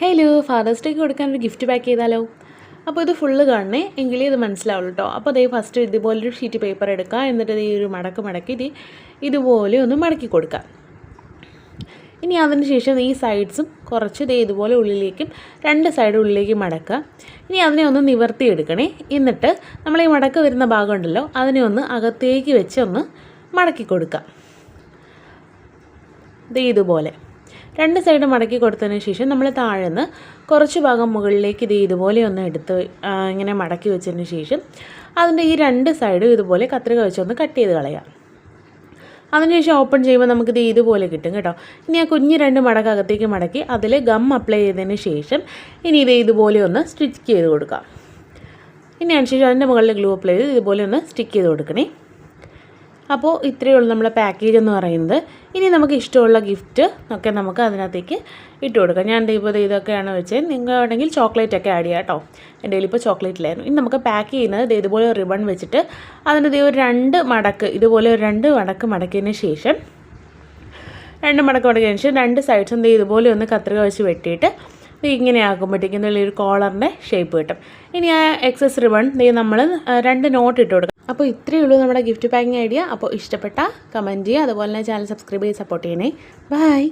Hello, fathers ഡേക്ക് കൊടുക്കാൻ ഒരു gift pack ചെയ്താലോ? അപ്പോൾ ഇത് ഫുള്ള് കാണണേ, എങ്കിലേ ഇത് മനസ്സിലാവുള്ളൂ കേട്ടോ. അപ്പോൾ അതേ ഫസ്റ്റ് ഇതുപോലൊരു ഷീറ്റ് പേപ്പർ എടുക്കുക. എന്നിട്ട് ഈ ഒരു മടക്കി ഇതുപോലെ ഒന്ന് മടക്കി കൊടുക്കുക. ഇനി അതിന് ശേഷം ഈ സൈഡ്സും കുറച്ച് ഇതുപോലെ ഉള്ളിലേക്കും രണ്ട് സൈഡ് ഉള്ളിലേക്ക് മടക്കുക. ഇനി അതിനെ ഒന്ന് നിവർത്തി എടുക്കണേ. എന്നിട്ട് നമ്മൾ ഈ മടക്ക് വരുന്ന ഭാഗം ഉണ്ടല്ലോ, അതിനെ ഒന്ന് അകത്തേക്ക് വെച്ച് ഒന്ന് മടക്കി കൊടുക്കുക. ഇതുപോലെ രണ്ട് സൈഡ് മടക്കി കൊടുത്തതിന് ശേഷം നമ്മൾ താഴെ നിന്ന് കുറച്ച് ഭാഗം മുകളിലേക്ക് ഇതുപോലെ ഒന്ന് എടുത്ത് ഇങ്ങനെ മടക്കി വെച്ചതിന് ശേഷം അതിൻ്റെ ഈ രണ്ട് സൈഡും ഇതുപോലെ കത്രിക വെച്ചൊന്ന് കട്ട് ചെയ്ത് കളയാം. അതിനുശേഷം ഓപ്പൺ ചെയ്യുമ്പോൾ നമുക്കിത് ഇതുപോലെ കിട്ടും കേട്ടോ. ഇനി ആ കുഞ്ഞ് രണ്ട് മടക്കകത്തേക്ക് മടക്കി അതിൽ ഗം അപ്ലൈ ചെയ്തതിന് ശേഷം ഇനി ഇതുപോലെ ഒന്ന് സ്റ്റിച്ച് ചെയ്ത് കൊടുക്കാം. ഇനി അതിനുശേഷം അതിൻ്റെ മുകളിൽ ഗ്ലൂ അപ്ലൈ ചെയ്ത് ഇതുപോലെ ഒന്ന് സ്റ്റിക്ക് ചെയ്ത് കൊടുക്കണേ. അപ്പോൾ ഇത്രയേ ഉള്ളൂ നമ്മളെ പാക്കേജ് എന്ന് പറയുന്നത്. ഇനി നമുക്ക് ഇഷ്ടമുള്ള ഗിഫ്റ്റ് ഒക്കെ നമുക്ക് അതിനകത്തേക്ക് ഇട്ട് കൊടുക്കാം. ഞാൻ ഇപ്പോൾ ഇതൊക്കെയാണ് വെച്ചത്. നിങ്ങൾ വേണമെങ്കിൽ ചോക്ലേറ്റ് ഒക്കെ ആഡ് ചെയ്യാം കേട്ടോ. എൻ്റെ കയ്യിൽ ഇപ്പോൾ ചോക്ലേറ്റിലായിരുന്നു. ഇനി നമുക്ക് പാക്ക് ചെയ്യുന്നത് ഇതുപോലെ ഒരു റിബൺ വെച്ചിട്ട് അതിൻ്റെ ഒരു ഇതുപോലെ ഒരു രണ്ട് മടക്ക് മടക്കിയതിന് ശേഷം രണ്ട് സൈഡ്സും ഇതുപോലെ ഒന്ന് കത്രിക വെച്ച് വെട്ടിയിട്ട് ഇങ്ങനെ ആക്കുമ്പോഴത്തേക്കും ഒരു കോളറിൻ്റെ ഷേപ്പ് കിട്ടും. ഇനി ആ എക്സസ് റിബൺ നമ്മൾ രണ്ട് നോട്ട് ഇട്ട് കൊടുക്കാം. അപ്പോൾ ഇത്രയേ ഉള്ളൂ നമ്മുടെ ഗിഫ്റ്റ് പാക്കിംഗ് ഐഡിയ. അപ്പോൾ ഇഷ്ടപ്പെട്ട കമൻറ്റ് ചെയ്യുക. അതുപോലെ തന്നെ ചാനൽ സബ്സ്ക്രൈബ് ചെയ്ത് സപ്പോർട്ട് ചെയ്യണേ. ബൈ.